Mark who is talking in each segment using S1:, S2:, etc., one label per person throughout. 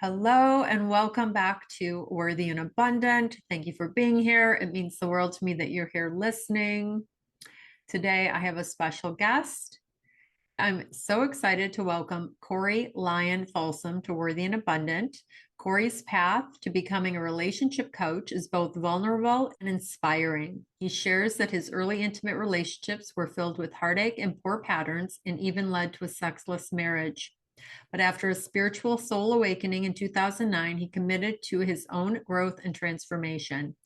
S1: Hello and welcome back to Worthy and Abundant. Thank you for being here. It means the world to me that you're here listening. Today, I have a special guest. I'm so excited to welcome Corey Lyon Folsom to Worthy and Abundant. Corey's path to becoming a relationship coach is both vulnerable and inspiring. He shares that his early intimate relationships were filled with heartache and poor patterns and even led to a sexless marriage. But after a spiritual soul awakening in 2009, he committed to his own growth and transformation.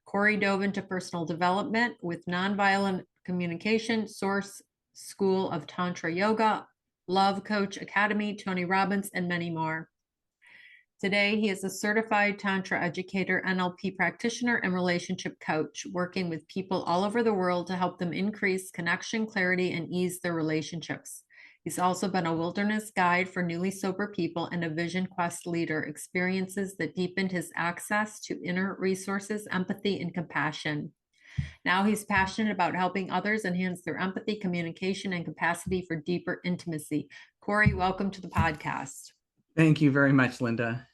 S1: Corey dove into personal development with nonviolent communication, Source School of Tantra Yoga, Love Coach Academy, Tony Robbins, and many more. Today, he is a certified Tantra educator, NLP practitioner, and relationship coach, working with people all over the world to help them increase connection, clarity, and ease their relationships. He's also been a wilderness guide for newly sober people and a vision quest leader, experiences that deepened his access to inner resources, empathy, and compassion. Now he's passionate about helping others enhance their empathy, communication, and capacity for deeper intimacy. Corey, welcome to the podcast.
S2: Thank you very much, Linda.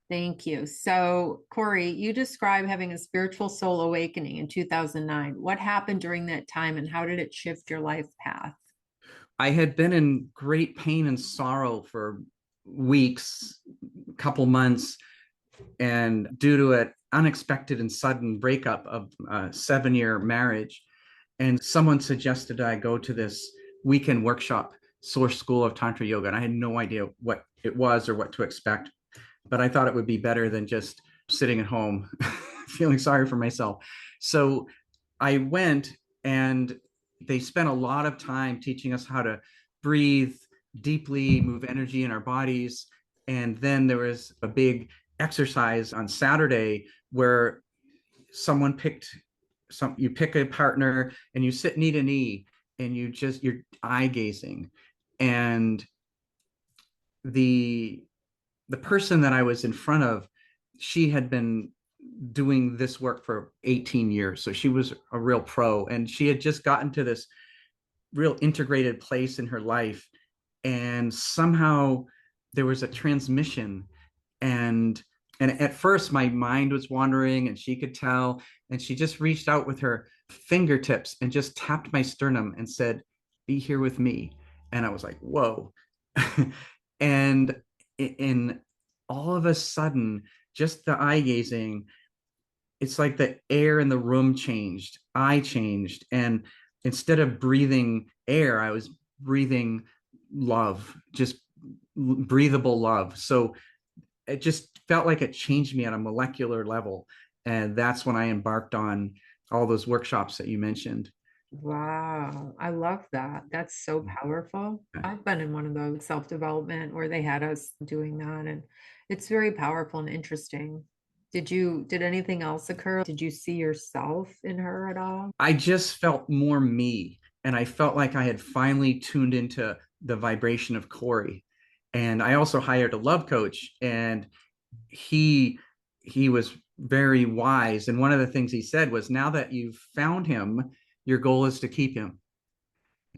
S1: Thank you. So, Corey, you describe having a spiritual soul awakening in 2009. What happened during that time and how did it shift your life path?
S2: I had been in great pain and sorrow for weeks, couple months, and due to an unexpected and sudden breakup of a 7-year marriage. And someone suggested I go to this weekend workshop, Source School of Tantra Yoga. And I had no idea what it was or what to expect, but I thought it would be better than just sitting at home feeling sorry for myself. So I went, and they spent a lot of time teaching us how to breathe deeply, move energy in our bodies. And then there was a big exercise on Saturday where someone you pick a partner and you sit knee to knee and you're eye gazing. And the person that I was in front of, she had been doing this work for 18 years. So she was a real pro, and she had just gotten to this real integrated place in her life. And somehow there was a transmission, and at first my mind was wandering and she could tell, and she just reached out with her fingertips and just tapped my sternum and said, "Be here with me." And I was like, whoa. And in all of a sudden, just the eye gazing, it's like the air in the room changed. I changed. And instead of breathing air, I was breathing love, just breathable love. So it just felt like it changed me on a molecular level. And that's when I embarked on all those workshops that you mentioned.
S1: Wow, I love that. That's so powerful. I've been in one of those self-development where they had us doing that, and it's very powerful and interesting. Did anything else occur? Did you see yourself in her at all?
S2: I just felt more me. And I felt like I had finally tuned into the vibration of Corey. And I also hired a love coach, and he was very wise. And one of the things he said was, now that you've found him, your goal is to keep him.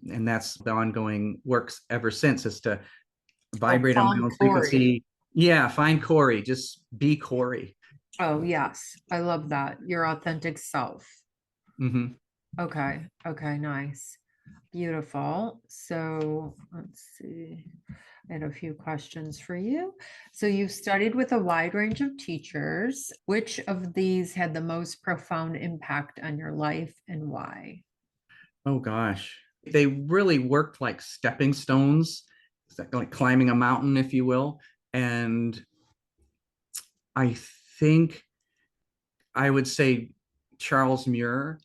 S2: And that's the ongoing works ever since, is to
S1: Oh,
S2: vibrate on my
S1: Tom
S2: own
S1: Corey.
S2: frequency. Yeah, find Corey. Just be Corey.
S1: Oh, yes. I love that. Your authentic self.
S2: Mm-hmm.
S1: Okay. Okay, nice. Beautiful. So let's see. I had a few questions for you. So you've studied with a wide range of teachers. Which of these had the most profound impact on your life and why?
S2: Oh gosh. They really worked like stepping stones, like climbing a mountain, if you will. And I think I would say Charles Muir.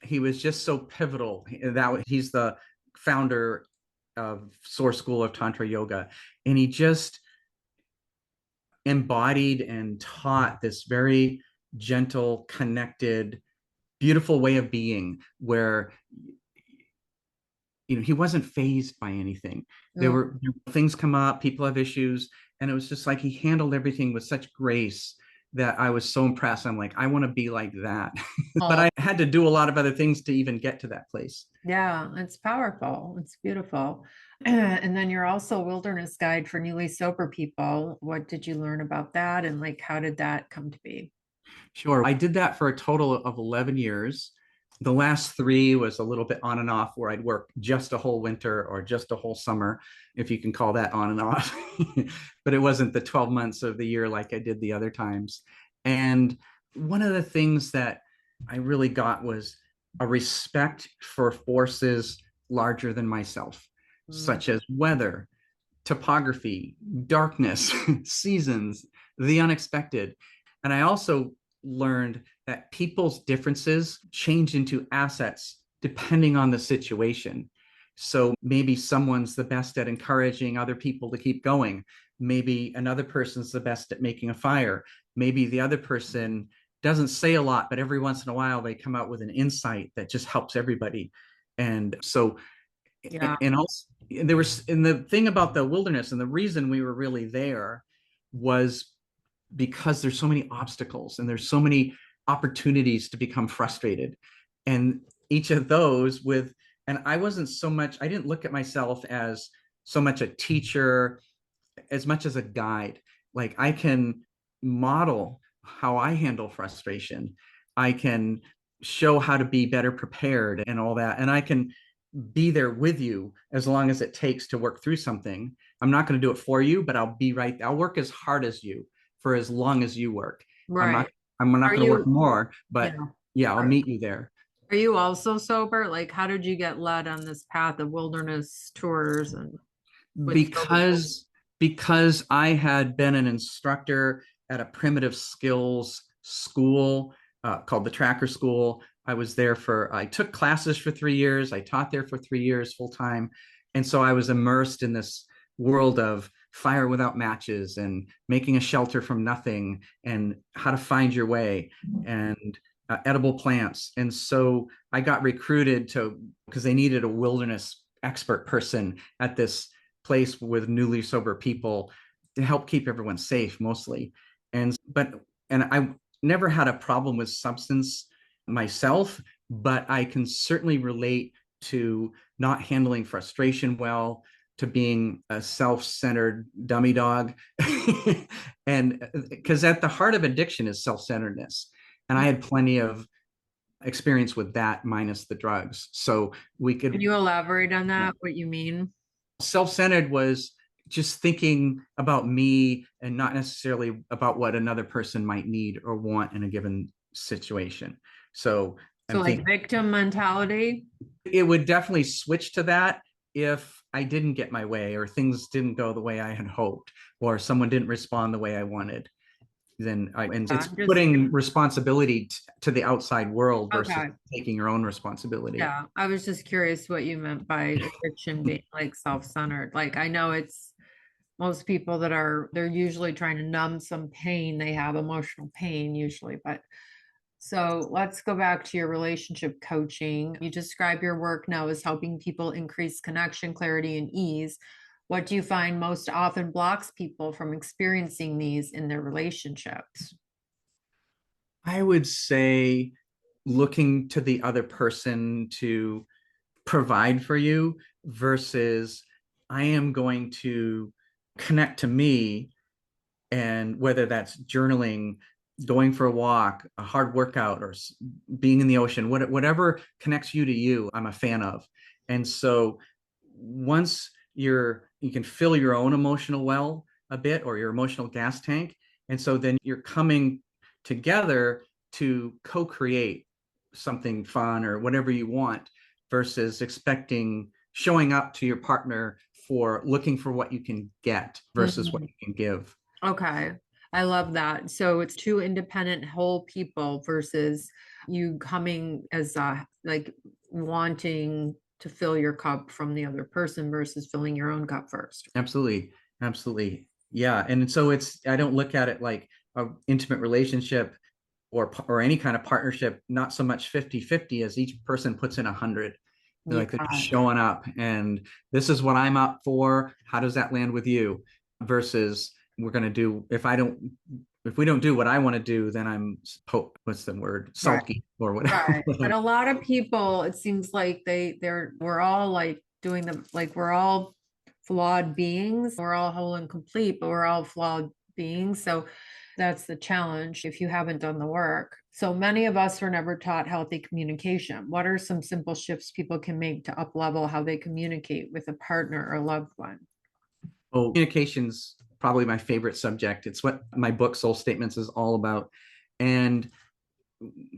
S2: He was just so pivotal. He's the founder of Source School of Tantra Yoga. And he just embodied and taught this very gentle, connected, beautiful way of being, where he wasn't fazed by anything.
S1: Oh,
S2: Things come up, people have issues, and it was just like he handled everything with such grace. that I was so impressed. I'm like, I want to be like that. But
S1: Oh,
S2: I had to do a lot of other things to even get to that place.
S1: yeah, it's powerful. It's beautiful. And then you're also a wilderness guide for newly sober people. What did you learn about that? And like, how did that come to be?
S2: Sure. I did that for a total of 11 years. The last three was a little bit on and off, where I'd work just a whole winter or just a whole summer, if you can call that on and off. But it wasn't the 12 months of the year like I did the other times. And one of the things that I really got was a respect for forces larger than myself,
S1: Mm,
S2: such as weather, topography, darkness, seasons, the unexpected. And I also learned that people's differences change into assets depending on the situation. So maybe someone's the best at encouraging other people to keep going. Maybe another person's the best at making a fire. Maybe the other person doesn't say a lot, but every once in a while they come out with an insight that just helps everybody. And so
S1: yeah.
S2: and also there was, and the thing about the wilderness and the reason we were really there was because there's so many obstacles and there's so many opportunities to become frustrated, and each of those with, and I wasn't so much, I didn't look at myself as so much a teacher as much as a guide. Like I can model how I handle frustration. I can show how to be better prepared and all that. And I can be there with you as long as it takes to work through something. I'm not going to do it for you, but I'll be right. I'll work as hard as you for as long as you work. I'm not
S1: Right.
S2: I'm not
S1: Are
S2: going to work
S1: you,
S2: more,
S1: yeah.
S2: but yeah, I'll
S1: Are,
S2: meet you there.
S1: are you also sober? Like, how did you get led on this path of wilderness tours and with sober people?
S2: Because I had been an instructor at a primitive skills school called the Tracker School. I took classes for 3 years. I taught there for 3 years full time. And so I was immersed in this world of fire without matches and making a shelter from nothing and how to find your way and edible plants. And so I got recruited to, because they needed a wilderness expert person at this place with newly sober people to help keep everyone safe mostly. And I never had a problem with substance myself, but I can certainly relate to not handling frustration well, to being a self-centered dummy dog. And because at the heart of addiction is self-centeredness, and I had plenty of experience with that minus the drugs, so we
S1: Can
S2: could,
S1: you elaborate on that? What you mean?
S2: self-centered was just thinking about me and not necessarily about what another person might need or want in a given situation. So
S1: So
S2: I'm
S1: like
S2: thinking
S1: victim mentality?
S2: it would definitely switch to that if I didn't get my way or things didn't go the way I had hoped or someone didn't respond the way I wanted. And it's
S1: Just
S2: putting responsibility to the outside world versus
S1: okay.
S2: taking your own responsibility.
S1: Yeah, I was just curious what you meant by addiction being like self-centered. Like I know it's most people that are they're usually trying to numb some pain. They have emotional pain usually, but so let's go back to your relationship coaching. You describe your work now as helping people increase connection, clarity, and ease. What do you find most often blocks people from experiencing these in their relationships?
S2: I would say looking to the other person to provide for you versus I am going to connect to me, and whether that's journaling, going for a walk, a hard workout, or being in the ocean, whatever connects you to you, I'm a fan of. And so once you can fill your own emotional well a bit, or your emotional gas tank, and so then you're coming together to co-create something fun or whatever you want versus expecting, showing up to your partner for looking for what you can get versus what
S1: Mhm.
S2: you can give.
S1: Okay. I love that. So it's two independent whole people versus you coming as like wanting to fill your cup from the other person versus filling your own cup first.
S2: Absolutely. Absolutely. Yeah. And so I don't look at it like a intimate relationship or any kind of partnership, not so much 50-50 as each person puts in 100. They're
S1: Yeah.
S2: like, they're just showing up and this is what I'm up for. How does that land with you? Versus we're going to do, if I don't if we don't do what I want to do, then I'm what's the word,
S1: Right.
S2: sulky or whatever.
S1: Right. But a lot of people, it seems like we're all like doing the, like we're all flawed beings. We're all whole and complete, but we're all flawed beings. So that's the challenge if you haven't done the work. So many of us were never taught healthy communication. What are some simple shifts people can make to up level how they communicate with a partner or loved one?
S2: Oh, communication's probably my favorite subject. It's what my book Soul Statements is all about. And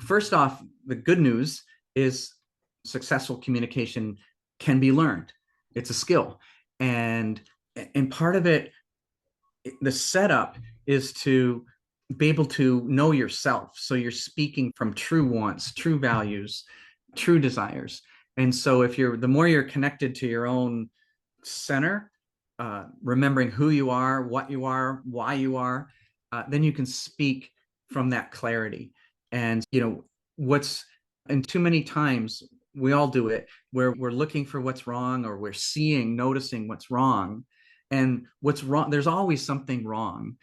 S2: first off, the good news is successful communication can be learned. It's a skill. And part of it, the setup is to be able to know yourself. So you're speaking from true wants, true values, true desires. And so if you're the more you're connected to your own center, remembering who you are, what you are, why you are, then you can speak from that clarity. And what's and too many times we all do it where we're looking for what's wrong, or we're noticing what's wrong, and what's wrong. There's always something wrong.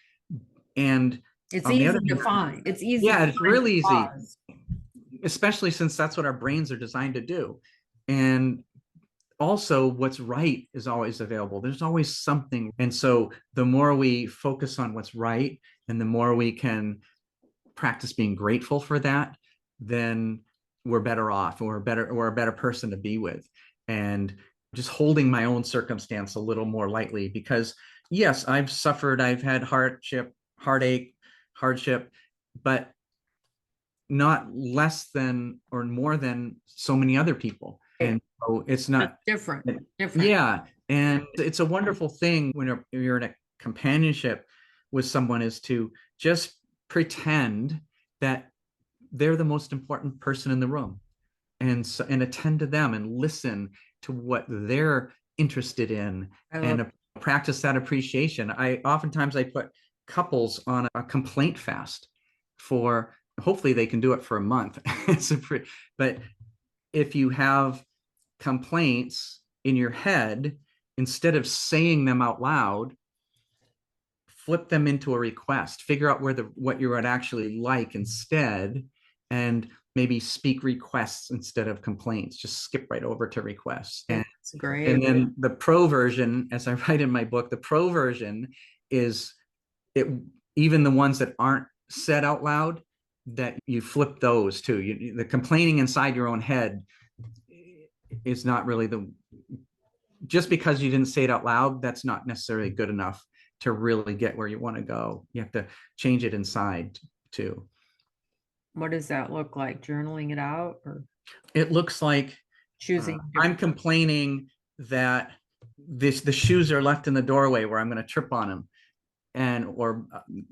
S2: And
S1: It's
S2: on the
S1: easy
S2: other
S1: to
S2: hand,
S1: find. It's easy
S2: yeah,
S1: to
S2: it's
S1: find
S2: really easy,
S1: flaws.
S2: especially since that's what our brains are designed to do. And also what's right is always available. There's always something. And so the more we focus on what's right, and the more we can practice being grateful for that, then we're better off, and we're a better person to be with. And just holding my own circumstance a little more lightly, because yes, I've had heartache, hardship, but not less than or more than so many other people. And so it's
S1: Just
S2: not,
S1: different, different.
S2: yeah. And it's a wonderful thing when you're in a companionship with someone, is to just pretend that they're the most important person in the room, and attend to them and listen to what they're interested in,
S1: I love
S2: and practice that appreciation. I put couples on a complaint fast for, hopefully they can do it for a month. But if you have complaints in your head, instead of saying them out loud, flip them into a request. Figure out what you would actually like instead, and maybe speak requests instead of complaints. Just skip right over to requests.
S1: it's
S2: And
S1: great.
S2: then the pro version, as I write in my book, the pro version is it, even the ones that aren't said out loud, that you flip those too. The complaining inside your own head is not really just because you didn't say it out loud, that's not necessarily good enough to really get where you want to go. You have to change it inside too.
S1: What does that look like? Journaling it out or
S2: It looks like
S1: choosing
S2: I'm
S1: different?
S2: complaining that the shoes are left in the doorway where I'm going to trip on them, or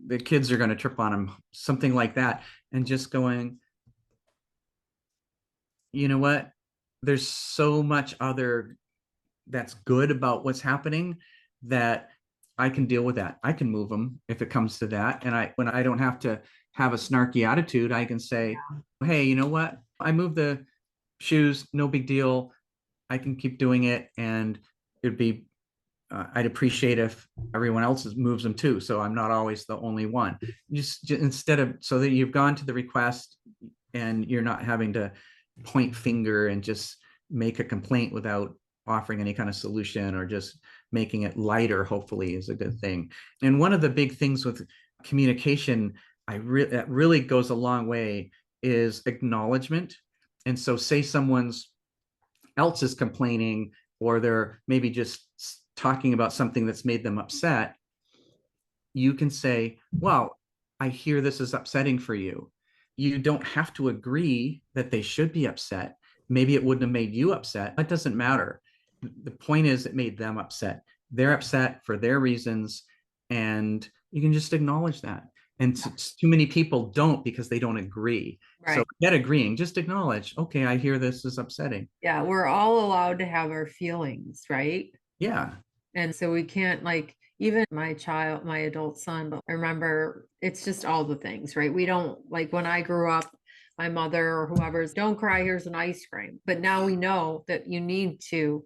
S2: the kids are going to trip on them, something like that. And just going, you know what? There's so much other that's good about what's happening, that I can deal with that. I can move them if it comes to that. And when I don't have to have a snarky attitude, I can say, hey, you know what? I moved the shoes, no big deal. I can keep doing it. And it'd be, I'd appreciate if everyone else moves them too. So I'm not always the only one. Just instead of, so that you've gone to the request, and you're not having to point finger and just make a complaint without offering any kind of solution, or just making it lighter, hopefully, is a good thing. And one of the big things with communication, that really goes a long way, is acknowledgement. And so say someone's else is complaining, or they're maybe just talking about something that's made them upset, you can say, well, I hear this is upsetting for you. You don't have to agree that they should be upset. Maybe it wouldn't have made you upset. That doesn't matter. The point is, it made them upset. They're upset for their reasons, and you can just acknowledge that. And too many people don't, because they don't agree. So
S1: Right.
S2: get agreeing, just acknowledge, okay, I hear this is upsetting.
S1: Yeah, we're all allowed to have our feelings, right?
S2: Yeah.
S1: And so we can't like even my adult son, but I remember it's just all the things, right? We don't like when I grew up, my mother or whoever's, don't cry, here's an ice cream. But now we know that you need to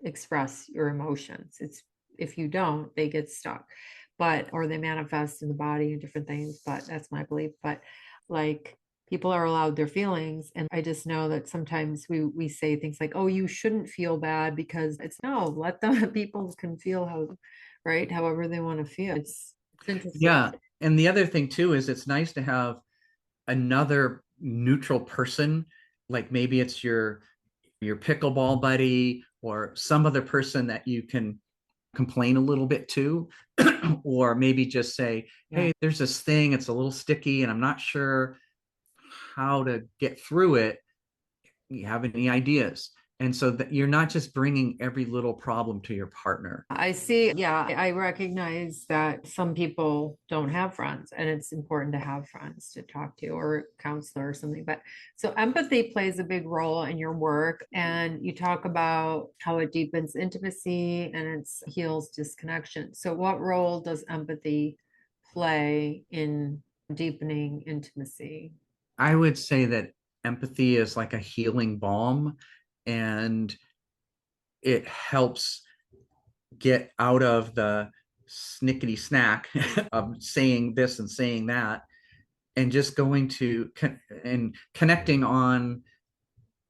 S1: express your emotions. It's if you don't, they get stuck. but, or they manifest in the body and different things, but that's my belief. But like, people are allowed their feelings. And I just know that sometimes we say things like, oh, you shouldn't feel bad, because it's no, let them, people can feel how, right, however they want to feel. It's interesting.
S2: Yeah. And the other thing too is it's nice to have another neutral person, like maybe it's your pickleball buddy or some other person that you can complain a little bit to, or maybe just say,
S1: Yeah.
S2: hey, there's this thing, it's a little sticky and I'm not sure how to get through it. You have any ideas? And so that you're not just bringing every little problem to your partner.
S1: I see. Yeah, I recognize that some people don't have friends, and it's important to have friends to talk to, or a counselor or something. But so empathy plays a big role in your work, and you talk about how it deepens intimacy and it heals disconnection. So, what role does empathy play in deepening intimacy?
S2: I would say that empathy is like a healing balm, and it helps get out of the snickety snack of saying this and saying that, and just going to and connecting on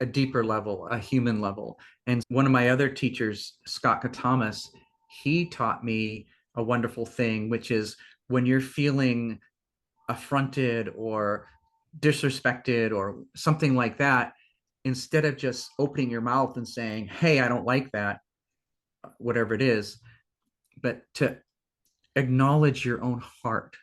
S2: a deeper level, a human level. And one of my other teachers, Scott Katamas, he taught me a wonderful thing, which is when you're feeling affronted or disrespected or something like that, instead of just opening your mouth and saying, hey, I don't like that, whatever it is, but to acknowledge your own heart,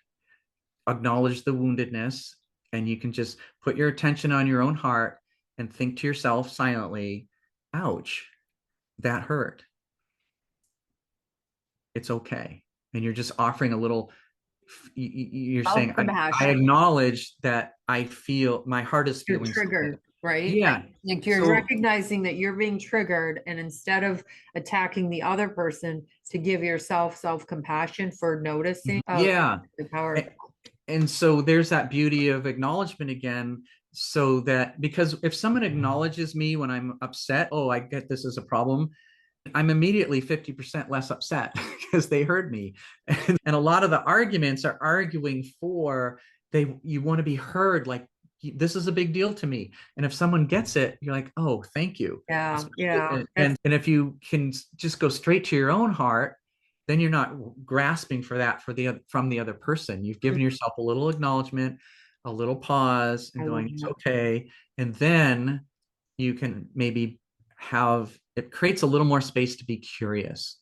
S2: acknowledge the woundedness, and you can just put your attention on your own heart and think to yourself silently, ouch, that hurt. It's okay. And you're just offering a little, you're saying, I
S1: Self-compassion.
S2: acknowledge that I feel my heart is
S1: You're
S2: feeling something.
S1: triggered, right?
S2: Yeah.
S1: Like you're
S2: So
S1: recognizing that you're being triggered, and instead of attacking the other person, to give yourself self-compassion for noticing. Oh,
S2: yeah.
S1: the power.
S2: And so there's that beauty of acknowledgement again. So that because if someone acknowledges me when I'm upset, oh, I get this as a problem, I'm immediately 50% less upset because they heard me. And a lot of the arguments are arguing for you want to be heard, like this is a big deal to me. And if someone gets it, you're like, oh, thank you.
S1: Yeah, yeah.
S2: And if you can just go straight to your own heart, then you're not grasping for that from the other person. You've given yourself a little acknowledgement, a little pause, and
S1: I love
S2: going, it's
S1: that.
S2: okay. And then you can maybe have it creates a little more space to be curious,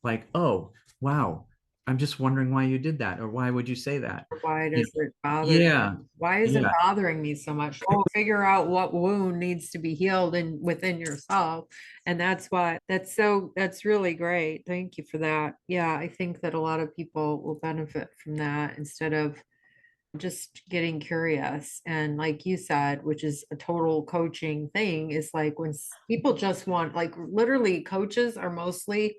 S2: like, oh wow, I'm just wondering why you did that, or why would you say that,
S1: Why
S2: you
S1: does
S2: know?
S1: it bother
S2: Yeah,
S1: you? Why is it
S2: yeah,
S1: bothering me so much? Oh, figure out what wound needs to be healed in within yourself. And that's why that's really great. Thank you for that. Yeah, I think that a lot of people will benefit from that instead of just getting curious. And like you said, which is a total coaching thing, is like when people just want, like, literally coaches are mostly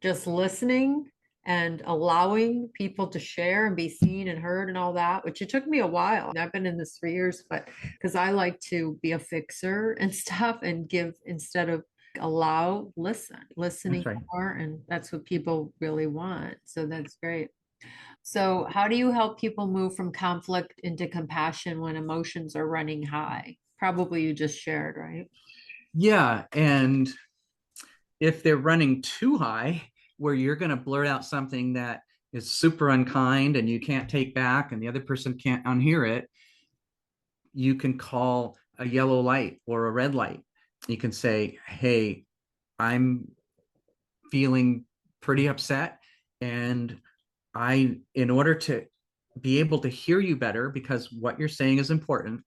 S1: just listening and allowing people to share and be seen and heard and all that, which it took me a while. I've been in this 3 years, but because I like to be a fixer and stuff and give instead of listening
S2: that's right.
S1: more. And that's what people really want. So that's great. So, how do you help people move from conflict into compassion when emotions are running high? Probably you just shared, right?
S2: Yeah, and if they're running too high, where you're going to blurt out something that is super unkind and you can't take back and the other person can't unhear it, you can call a yellow light or a red light. You can say, hey, I'm feeling pretty upset, and in order to be able to hear you better, because what you're saying is important,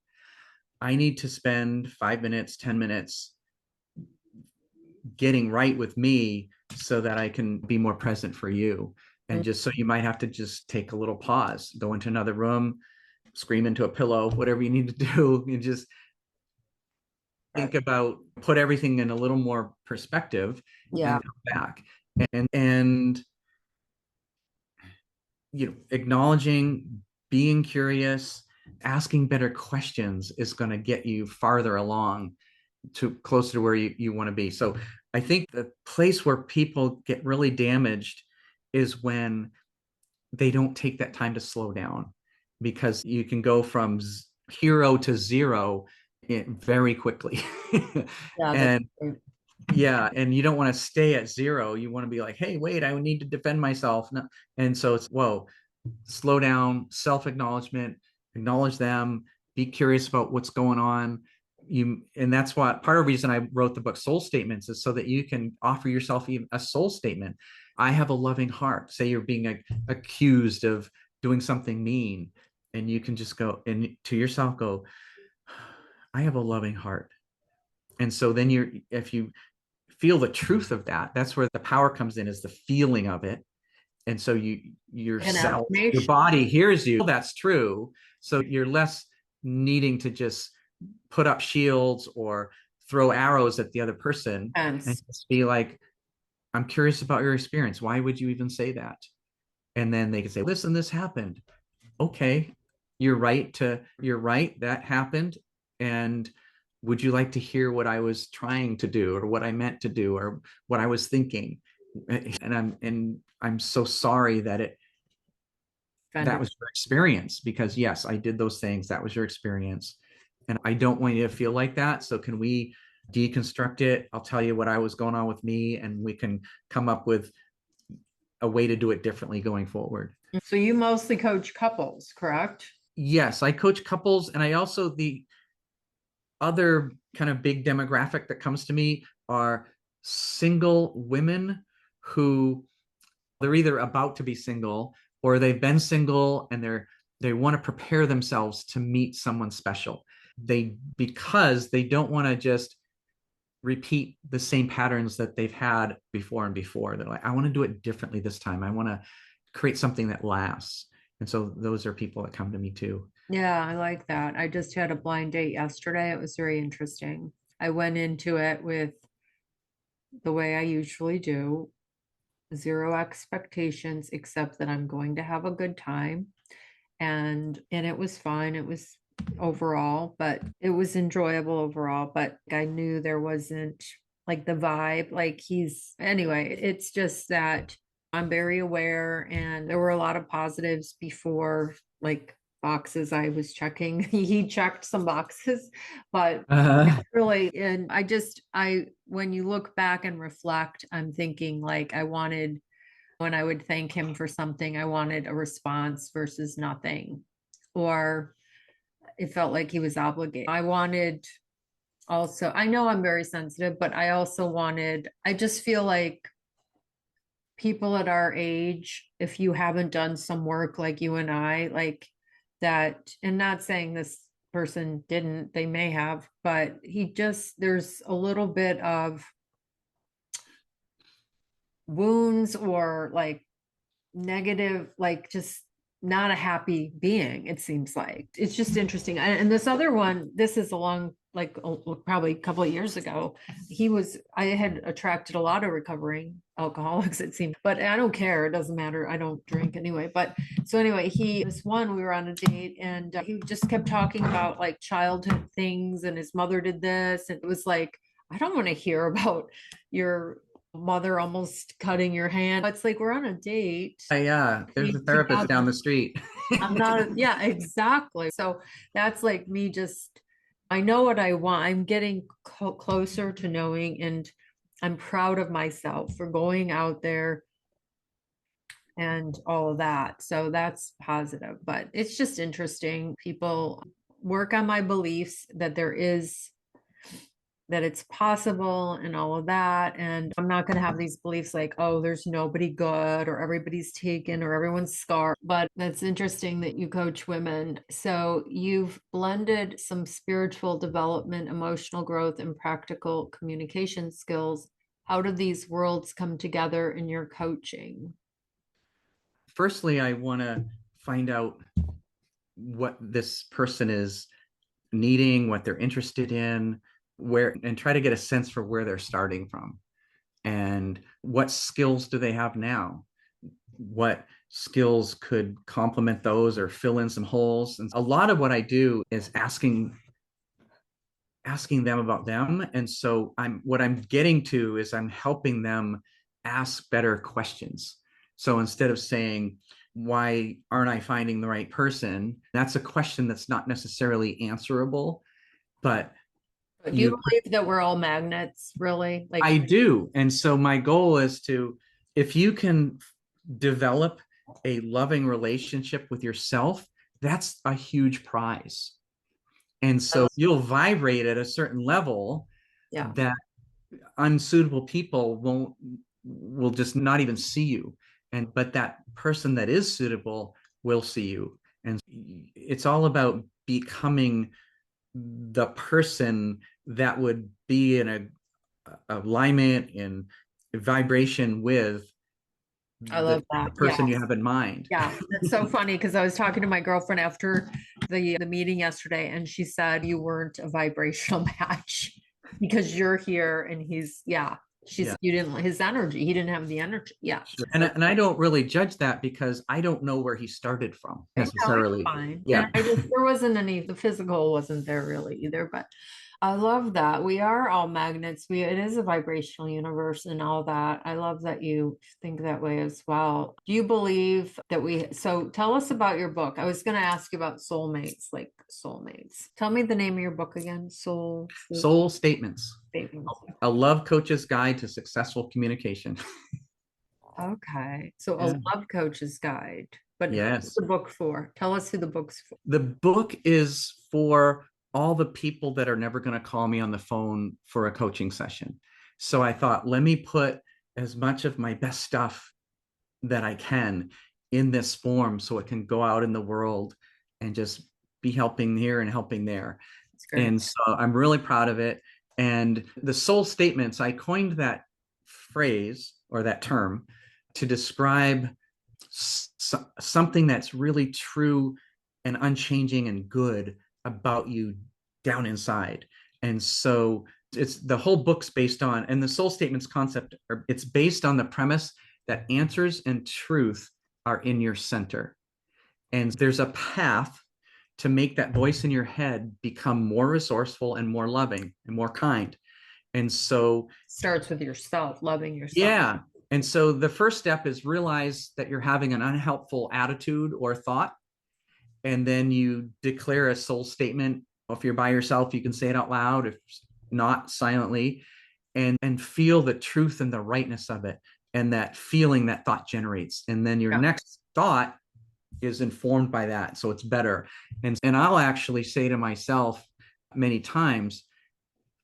S2: I need to spend 5 minutes, 10 minutes getting right with me so that I can be more present for you. And just so you might have to just take a little pause, go into another room, scream into a pillow, whatever you need to do, and just think about, put everything in a little more perspective
S1: Yeah.
S2: and come back. And acknowledging, being curious, asking better questions is going to get you farther along to closer to where you want to be. So I think the place where people get really damaged is when they don't take that time to slow down, because you can go from hero to zero very quickly.
S1: Yeah, that's
S2: And
S1: great.
S2: yeah, and you don't want to stay at zero. You want to be like, hey, wait, I need to defend myself. No. And so it's, whoa, slow down, self-acknowledgement, acknowledge them, be curious about what's going on. And that's what part of the reason I wrote the book Soul Statements is so that you can offer yourself even a soul statement. I have a loving heart. Say you're being accused of doing something mean, and you can just go and to yourself go, I have a loving heart. And so then if you feel the truth of that, that's where the power comes in, is the feeling of it. And so
S1: An
S2: yourself, your
S1: affirmation.
S2: body hears you. That's true. So you're less needing to just put up shields or throw arrows at the other person, and
S1: Sense.
S2: just be like, I'm curious about your experience. Why would you even say that? And then they can say, listen, this happened. Okay, you're right, that happened. And would you like to hear what I was trying to do, or what I meant to do, or what I was thinking? And I'm so sorry that was your experience, because yes, I did those things. That was your experience. And I don't want you to feel like that. So can we deconstruct it? I'll tell you what I was going on with me, and we can come up with a way to do it differently going forward.
S1: So you mostly coach couples, correct?
S2: Yes, I coach couples, and I also, the other kind of big demographic that comes to me are single women who, they're either about to be single, or they've been single, and they want to prepare themselves to meet someone special. Because they don't want to just repeat the same patterns that they've had before and before. They're like, I want to do it differently this time. I want to create something that lasts. And so those are people that come to me too.
S1: Yeah, I like that. I just had a blind date yesterday. It was very interesting. I went into it with the way I usually do, zero expectations, except that I'm going to have a good time. And it was fine. It was overall, but it was enjoyable overall. But I knew there wasn't like the vibe. Like he's anyway, it's just that I'm very aware, and there were a lot of positives before, like boxes I was checking. He checked some boxes, but
S2: Uh,
S1: really, and I when you look back and reflect, I'm thinking like I wanted, when I would thank him for something, I wanted a response versus nothing. Or it felt like he was obligated. I wanted also, I know I'm very sensitive, but I also wanted, I just feel like people at our age, if you haven't done some work like you and I, like that, and not saying this person didn't, they may have, but there's a little bit of wounds or like negative, like just not a happy being, it seems like. It's just interesting. And this other one, this is a long, like probably a couple of years ago, I had attracted a lot of recovering alcoholics, it seemed, but I don't care. It doesn't matter. I don't drink anyway. But so anyway, this one, we were on a date, and he just kept talking about like childhood things, and his mother did this. And it was like, I don't want to hear about your mother almost cutting your hand. It's like we're on a date.
S2: yeah, there's a therapist down
S1: Together.
S2: the street.
S1: I'm not, yeah, exactly. So that's like me just, I know what I want. I'm getting closer to knowing, and I'm proud of myself for going out there and all of that. So that's positive, but it's just interesting. People work on my beliefs that it's possible and all of that. And I'm not going to have these beliefs like, oh, there's nobody good, or everybody's taken, or everyone's scarred. But that's interesting that you coach women. So you've blended some spiritual development, emotional growth, and practical communication skills. How do these worlds come together in your coaching?
S2: Firstly, I want to find out what this person is needing, what they're interested in, and try to get a sense for where they're starting from, and what skills do they have now, what skills could complement those or fill in some holes. And a lot of what I do is asking them about them. And so I'm getting to is I'm helping them ask better questions. So instead of saying, why aren't I finding the right person? That's a question that's not necessarily answerable, but
S1: But do you
S2: you
S1: believe that we're all magnets, really? Like,
S2: I do. And so my goal is to, if you can develop a loving relationship with yourself, that's a huge prize. And so
S1: that's-
S2: you'll vibrate at a certain level
S1: yeah,
S2: that unsuitable people will just not even see you. And but that person that is suitable will see you. And it's all about becoming the person that would be in a alignment in vibration with
S1: I
S2: the
S1: love that. Yeah.
S2: person you have in mind.
S1: Yeah, that's so funny because I was talking to my girlfriend after the meeting yesterday, and she said you weren't a vibrational match because you're here and he's yeah.
S2: Yeah,
S1: You didn't his energy. He didn't have the energy. Yeah.
S2: sure.
S1: So
S2: And I don't really judge that because I don't know where he started from
S1: no, it's
S2: necessarily.
S1: fine. And
S2: Yeah,
S1: I just there wasn't any the physical wasn't there really either, but I love that. We are all magnets. It is a vibrational universe and all that. I love that you think that way as well. Do you believe that so tell us about your book. I was going to ask you about soulmates, like soulmates. Tell me the name of your book again.
S2: soul statements,
S1: Statements.
S2: a love coach's guide to successful communication.
S1: Okay. So a
S2: Yeah.
S1: love coach's guide. But who's
S2: Yes.
S1: the book for? Tell us who the book's for.
S2: The book is for all the people that are never going to call me on the phone for a coaching session. So I thought, let me put as much of my best stuff that I can in this form so it can go out in the world and just be helping here and helping there.
S1: That's great.
S2: And so I'm really proud of it. And the soul statements, I coined that phrase or that term to describe something that's really true and unchanging and good about you down inside. And so it's the whole book's based on, and the soul statements concept, it's based on the premise that answers and truth are in your center. And there's a path to make that voice in your head become more resourceful and more loving and more kind. And so,
S1: Starts with yourself, loving yourself.
S2: yeah. And so the first step is realize that you're having an unhelpful attitude or thought. And then you declare a soul statement. If you're by yourself, you can say it out loud. If not, silently, and feel the truth and the rightness of it and that feeling that thought generates. And then your
S1: Yeah.
S2: next thought is informed by that. So it's better. And I'll actually say to myself many times,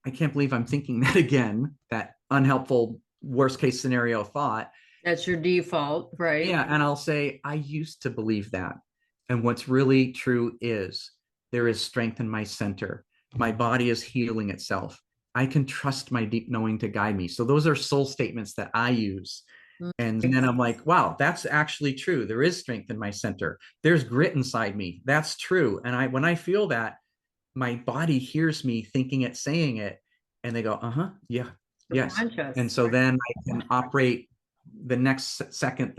S2: I can't believe I'm thinking that again, that unhelpful worst case scenario thought.
S1: That's your default, right?
S2: Yeah. And I'll say, I used to believe that. And what's really true is there is strength in my center. My body is healing itself. I can trust my deep knowing to guide me. So those are soul statements that I use. And then I'm like, wow, that's actually true. There is strength in my center. There's grit inside me. That's true. And when I feel that, my body hears me thinking it, saying it, and they go, uh-huh, yeah, yes. And
S1: Conscious.
S2: so then I can operate the next second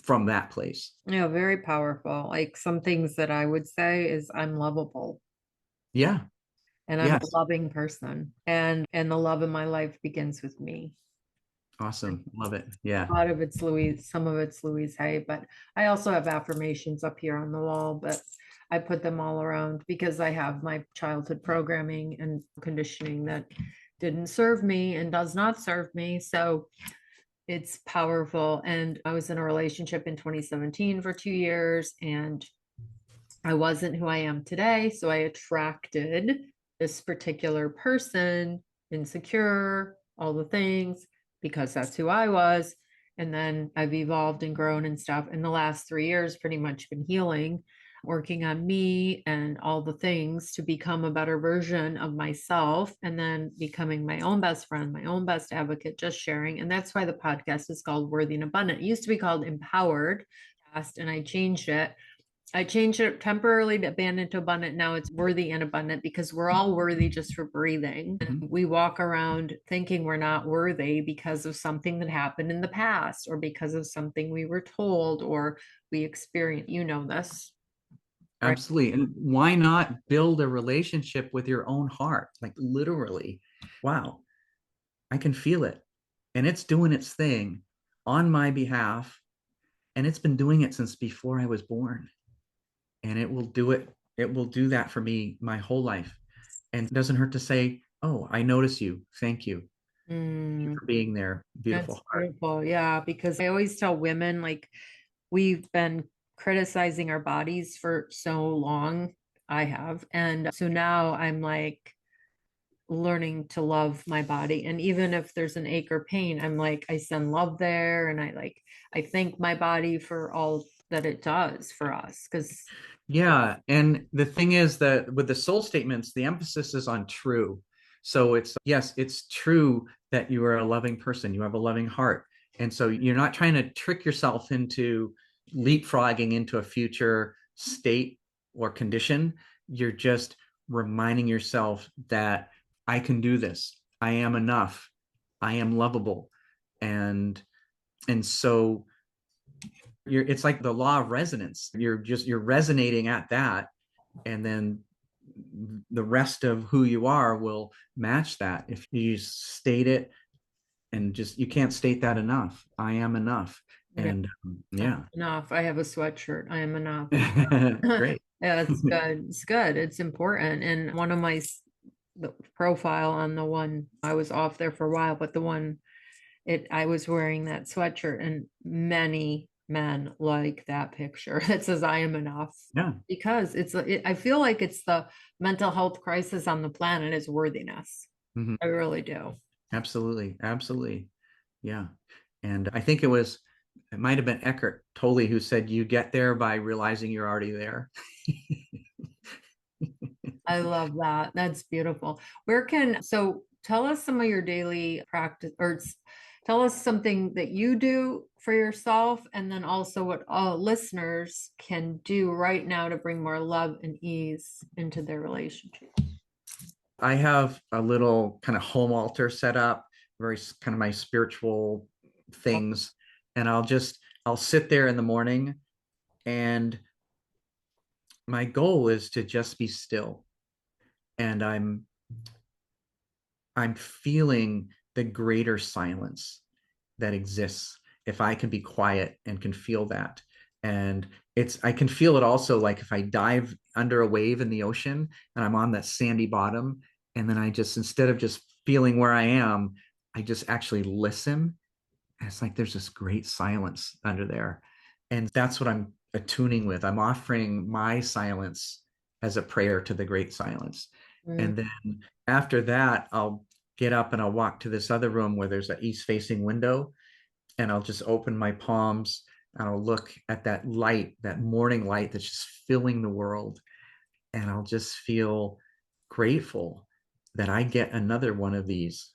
S2: from that place.
S1: Yeah, very powerful. Like some things that I would say is I'm lovable
S2: Yeah.
S1: and I'm a
S2: Yes.
S1: loving person. And the love in my life begins with me.
S2: Awesome. Love it. Yeah.
S1: A lot of it's Louise, some of it's Louise Hay, but I also have affirmations up here on the wall, but I put them all around because I have my childhood programming and conditioning that didn't serve me and does not serve me. So it's powerful. And I was in a relationship in 2017 for 2 years and I wasn't who I am today. So I attracted this particular person, insecure, all the things, because that's who I was. And then I've evolved and grown and stuff. In the last 3 years, pretty much been healing, working on me and all the things to become a better version of myself. And then becoming my own best friend, my own best advocate, just sharing. And that's why the podcast is called Worthy and Abundant. It used to be called Empowered, and I changed it. I changed it temporarily to abandoned to abundant. Now it's worthy and abundant because we're all worthy just for breathing.
S2: Mhm.
S1: We walk around thinking we're not worthy because of something that happened in the past or because of something we were told or we experienced. You know this, right?
S2: Absolutely. And why not build a relationship with your own heart? Like literally, wow, I can feel it. And it's doing its thing on my behalf. And it's been doing it since before I was born. And it will do it. It will do that for me my whole life. And it doesn't hurt to say, oh, I notice you. Thank you. Thank you
S1: Mm,
S2: for being there. Beautiful
S1: that's
S2: heart.
S1: beautiful. Yeah, because I always tell women, like, we've been criticizing our bodies for so long. I have. And so now I'm like learning to love my body. And even if there's an ache or pain, I'm like, I send love there. And I thank my body for all that it does for us. Because,
S2: Yeah. And the thing is that with the soul statements, the emphasis is on true. So it's, yes, it's true that you are a loving person, you have a loving heart. And so you're not trying to trick yourself into leapfrogging into a future state or condition. You're just reminding yourself that I can do this. I am enough. I am lovable. And so it's like the law of resonance. You're resonating at that, and then the rest of who you are will match that. If you state it, and just, you can't state that enough. I am enough.
S1: yeah,
S2: And
S1: I'm
S2: yeah.
S1: enough. I have a sweatshirt. I am enough.
S2: Great.
S1: Yeah, it's good. It's good. It's important. And one of the profile on the one, I was off there for a while, but the one I was wearing that sweatshirt, and many men like that picture that says I am enough,
S2: Yeah.
S1: because I feel like it's the mental health crisis on the planet is worthiness.
S2: Mhm.
S1: I really do.
S2: Absolutely. Absolutely. Yeah. And I think it might have been Eckhart Tolle who said, you get there by realizing you're already there.
S1: I love that. That's beautiful. So tell us some of your daily practice, tell us something that you do for yourself, and then also what all listeners can do right now to bring more love and ease into their relationship.
S2: I have a little kind of home altar set up, very kind of my spiritual things. And I'll sit there in the morning, and my goal is to just be still. And I'm feeling the greater silence that exists if I can be quiet and can feel that. And I can feel it also, like if I dive under a wave in the ocean and I'm on that sandy bottom, and then I just, instead of just feeling where I am, I just actually listen. And it's like there's this great silence under there. And that's what I'm attuning with. I'm offering my silence as a prayer to the great silence.
S1: Mm,
S2: And then after that, I'll get up and I'll walk to this other room where there's an east facing window, and I'll just open my palms and I'll look at that light, that morning light that's just filling the world. And I'll just feel grateful that I get another one of these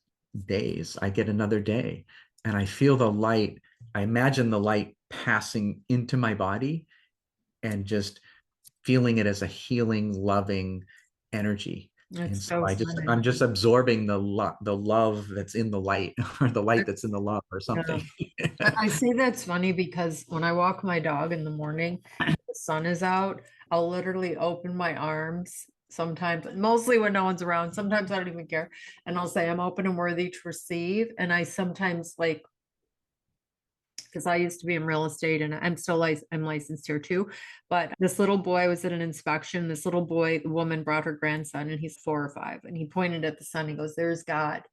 S2: days. I get another day, and I feel the light. I imagine the light passing into my body and just feeling it as a healing, loving energy. And
S1: that's
S2: so
S1: so
S2: I'm
S1: funny.
S2: just absorbing the love that's in the light, or the light that's in the love, or
S1: Yeah.
S2: something.
S1: I say that's funny because when I walk my dog in the morning, the sun is out, I'll literally open my arms sometimes, mostly when no one's around. Sometimes I don't even care. And I'll say, I'm open and worthy to receive. And I sometimes like, because I used to be in real estate and I'm licensed here too. But this little boy was at an inspection. This little boy, the woman brought her grandson, and he's 4 or 5, and he pointed at the sun. He goes, "There's God."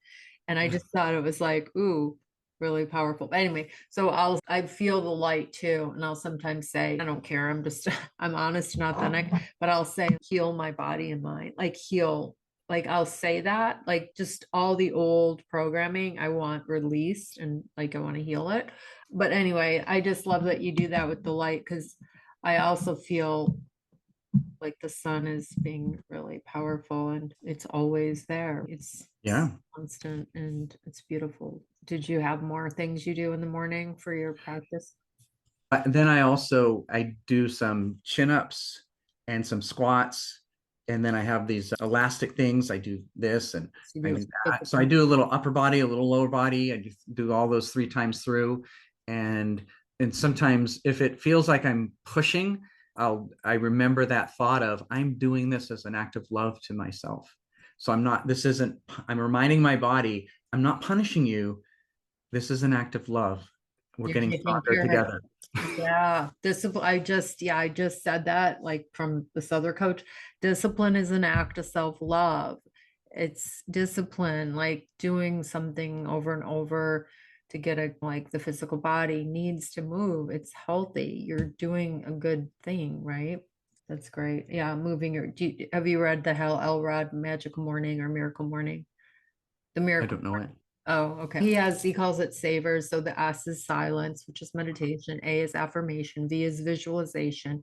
S1: And I just thought it was like, ooh, really powerful. But anyway, so I feel the light too. And I'll sometimes say, I don't care. I'm just I'm honest and authentic, but I'll say heal my body and mind. Like heal. Like I'll say that, like just all the old programming I want released, and like I want to heal it. But anyway, I just love that you do that with the light, because I also feel like the sun is being really powerful, and it's always there. It's
S2: Yeah.
S1: constant and it's beautiful. Did you have more things you do in the morning for your practice?
S2: Then I do some chin ups and some squats, and then I have these elastic things. I do this and
S1: So
S2: I
S1: you
S2: do
S1: do
S2: that. So I do a little upper body, a little lower body. I just do all those 3 times through, and sometimes if it feels like I'm pushing, I remember that thought of, I'm doing this as an act of love to myself. So I'm not. This isn't. I'm reminding my body, I'm not punishing you. This is an act of love. We're
S1: you're
S2: getting
S1: taking
S2: stronger
S1: care of
S2: together.
S1: Yeah, discipline. I just said that like from this other coach. Discipline is an act of self-love. It's discipline, like doing something over and over to get a like the physical body needs to move. It's healthy. You're doing a good thing, right? That's great. Yeah, moving your. Have you read the Hal Elrod Magical Morning or Miracle Morning? The
S2: I
S1: Miracle.
S2: don't know it.
S1: Oh, okay. He calls it savers. So the S is silence, which is meditation. A is affirmation. V is visualization.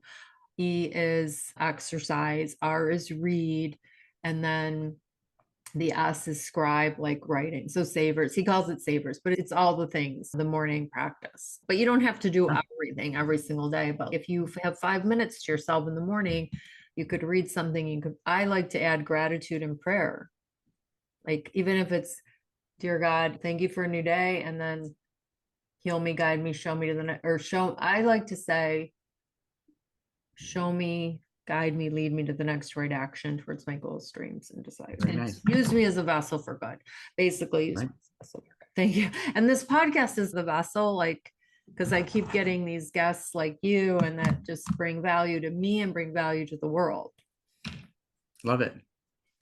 S1: E is exercise. R is read. And then the S is scribe, like writing. So savers. He calls it savers, but it's all the things, the morning practice. But you don't have to do everything every single day. But if you have 5 minutes to yourself in the morning, you could read something. I like to add gratitude and prayer. Like even if it's, dear God, thank you for a new day. And then heal me, guide me, show me to the next, or show, I like to say, show me, guide me, lead me to the next right action towards my goals, dreams, and desires.
S2: Very
S1: And
S2: nice.
S1: use me as a vessel for good. Basically, use
S2: Right.
S1: me as a vessel for good. Thank you. And this podcast is the vessel, like, because I keep getting these guests like you and that just bring value to me and bring value to the world.
S2: Love it.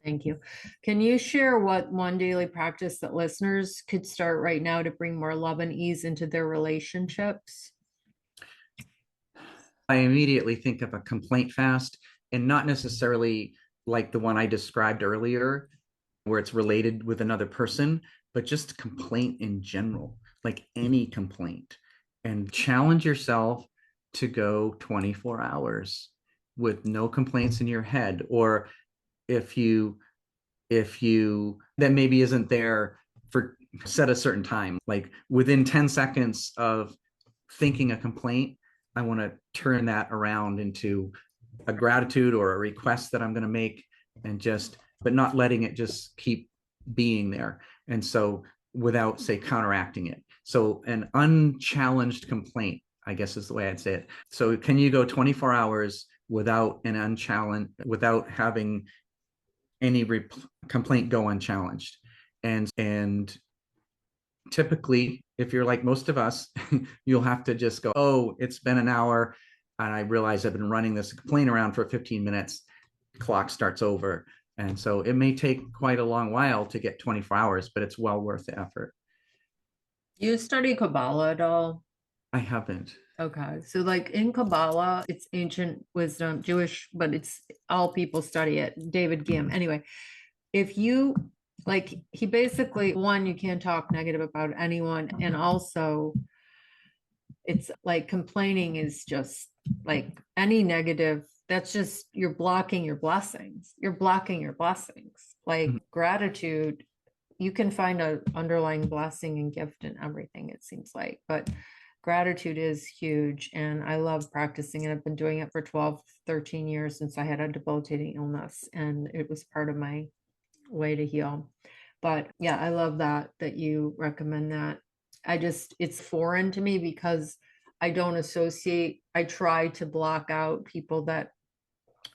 S1: Thank you. Can you share what one daily practice that listeners could start right now to bring more love and ease into their relationships?
S2: I immediately think of a complaint fast, and not necessarily like the one I described earlier, where it's related with another person, but just complaint in general, like any complaint, and challenge yourself to go 24 hours with no complaints in your head. Or if you that maybe isn't there, for set a certain time, like within 10 seconds of thinking a complaint, I want to turn that around into a gratitude or a request that I'm going to make, and just, but not letting it just keep being there. And so without, say, counteracting it. So an unchallenged complaint, I guess is the way I'd say it. So can you go 24 hours without an unchallenged, without having any complaint go unchallenged? And typically, if you're like most of us, you'll have to just go, oh, it's been an hour and I realize I've been running this complaint around for 15 minutes. Clock starts over. And so it may take quite a long while to get 24 hours, but it's well worth the effort.
S1: You study Kabbalah at all?
S2: I haven't.
S1: Okay. So like in Kabbalah, it's ancient wisdom, Jewish, but it's all people study it. David Gim. Anyway, if you like, he basically, one, you can't talk negative about anyone. And also it's like complaining is just like any negative, that's just, you're blocking your blessings. You're blocking your blessings. Like gratitude, you can find a underlying blessing and gift in everything, it seems like. But gratitude is huge. And I love practicing it. I've been doing it for 12, 13 years since I had a debilitating illness. And it was part of my way to heal. But yeah, I love that you recommend that. It's foreign to me because I don't associate, I try to block out people that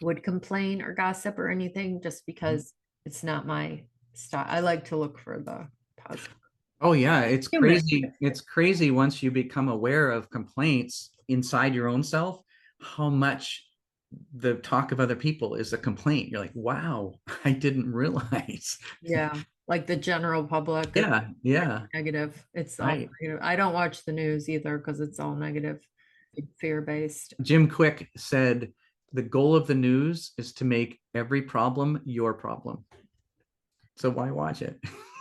S1: would complain or gossip or anything just because it's not my style. I like to look for the positive.
S2: Oh yeah, it's
S1: Human.
S2: crazy. It's crazy once you become aware of complaints inside your own self, how much the talk of other people is a complaint. You're like, wow, I didn't realize.
S1: Yeah. Like the general public is
S2: Yeah, yeah,
S1: negative. It's all
S2: right.
S1: negative. I don't watch the news either because it's all negative, fear based.
S2: Jim Quick said the goal of the news is to make every problem your problem. So why watch it?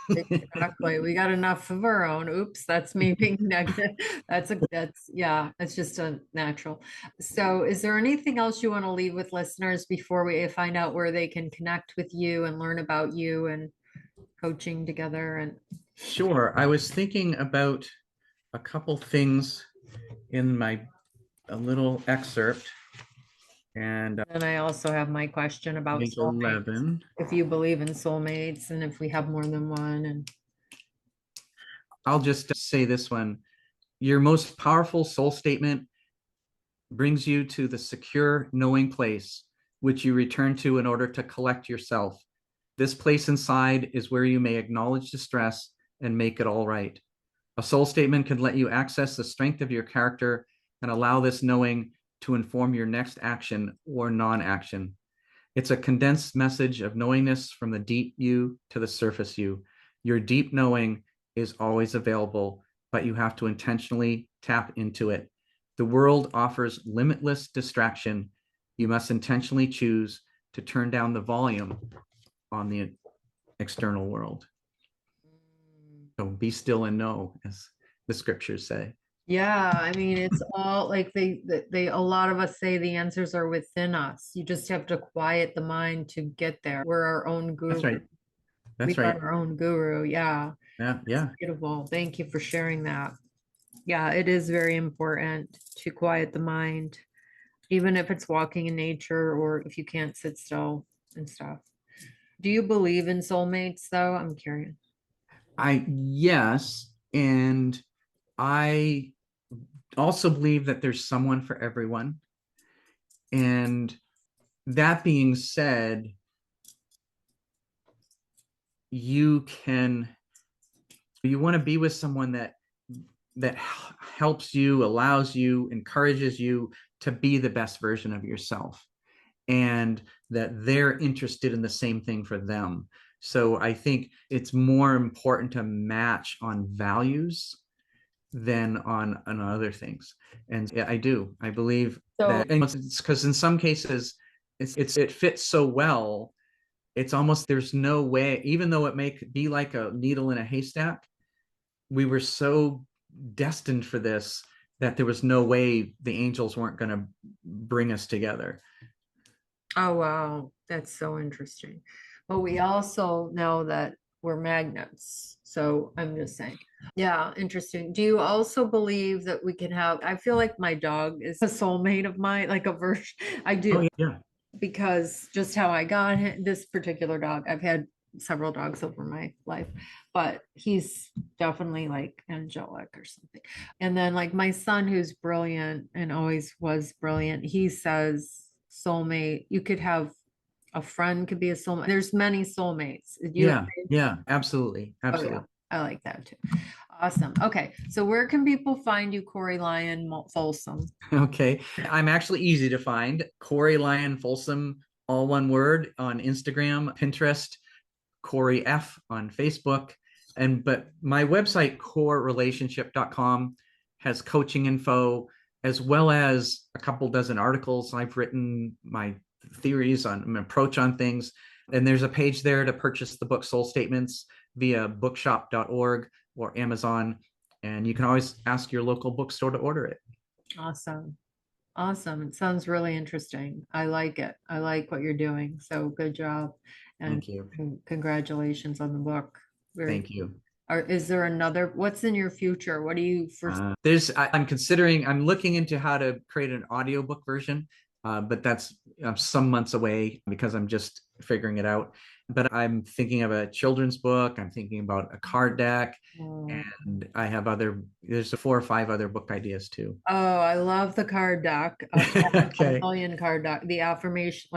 S1: Exactly. We got enough of our own. Oops, that's me being negative. Yeah, it's just a natural. So, is there anything else you want to leave with listeners before we find out where they can connect with you and learn about you and coaching together? And
S2: Sure. I was thinking about a couple things in my a little excerpt, and
S1: then I also have my question about
S2: page
S1: soulmates.
S2: 11.
S1: If you believe in soulmates and if we have more than one. And
S2: I'll just say this one. Your most powerful soul statement brings you to the secure knowing place, which you return to in order to collect yourself. This place inside is where you may acknowledge distress and make it all right. A soul statement can let you access the strength of your character and allow this knowing to inform your next action or non-action. It's a condensed message of knowingness from the deep you to the surface you. Your deep knowing is always available, but you have to intentionally tap into it. The world offers limitless distraction. You must intentionally choose to turn down the volume on the external world. So be still and know, as the scriptures say.
S1: Yeah, I mean, it's all like a lot of us say the answers are within us. You just have to quiet the mind to get there. We're our own
S2: That's
S1: guru.
S2: right.
S1: We
S2: That's
S1: are
S2: right.
S1: our own guru. Yeah,
S2: Yeah.
S1: it's
S2: Yeah.
S1: beautiful. Thank you for sharing that. Yeah, it is very important to quiet the mind, even if it's walking in nature or if you can't sit still and stuff. Do you believe in soulmates though? I'm curious.
S2: Yes. And I also believe that there's someone for everyone. And that being said, you can, you want to be with someone that helps you, allows you, encourages you to be the best version of yourself, and that they're interested in the same thing for them. So I think it's more important to match on values than on other things. And yeah, I believe
S1: So,
S2: that, and it's because in some cases it fits so well, it's almost, there's no way, even though it may be like a needle in a haystack, we were so destined for this that there was no way the angels weren't going to bring us together.
S1: oh wow, that's so interesting. But we also know that we're magnets. So I'm just saying. Yeah, interesting. Do you also believe that we can have, I feel like my dog is a soulmate of mine, like a version. I
S2: Oh
S1: do,
S2: yeah.
S1: because just how I got this particular dog. I've had several dogs over my life, but he's definitely like angelic or something. And then like my son, who's brilliant and always was brilliant, he says soulmate, you could have a friend could be a soulmate. There's many soulmates. You
S2: Yeah, yeah, absolutely,
S1: Oh yeah,
S2: absolutely.
S1: I like that too. Awesome. Okay, so where can people find you, Corey Lyon Folsom?
S2: Okay, I'm actually easy to find. Corey Lyon Folsom, all one word, on Instagram, Pinterest, Corey F on Facebook. And but my website, corerelationship.com, has coaching info as well as a couple dozen articles I've written, my theories on my approach on things. And there's a page there to purchase the book Soul Statements via bookshop.org or Amazon. And you can always ask your local bookstore to order it.
S1: Awesome. Awesome. It sounds really interesting. I like it. I like what you're doing. So good job. And
S2: Thank you.
S1: congratulations on the book. Very,
S2: Thank you.
S1: is there another, what's in your future? What do you first?
S2: I'm considering, I'm looking into how to create an audiobook version, but that's some months away because I'm just figuring it out. But I'm thinking of a children's book. I'm thinking about a card deck,
S1: Oh,
S2: and I have there's 4 or 5 other book ideas too.
S1: I love the card deck. A
S2: Okay.
S1: million card deck. The affirmation,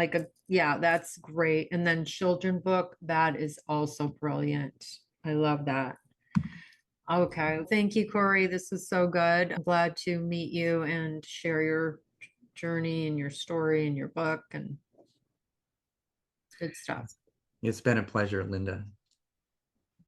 S1: yeah, that's great. And then children book, that is also brilliant. I love that. Okay. Thank you, Corey. This is so good. I'm glad to meet you and share your journey and your story and your book and good stuff.
S2: It's been a pleasure, Linda.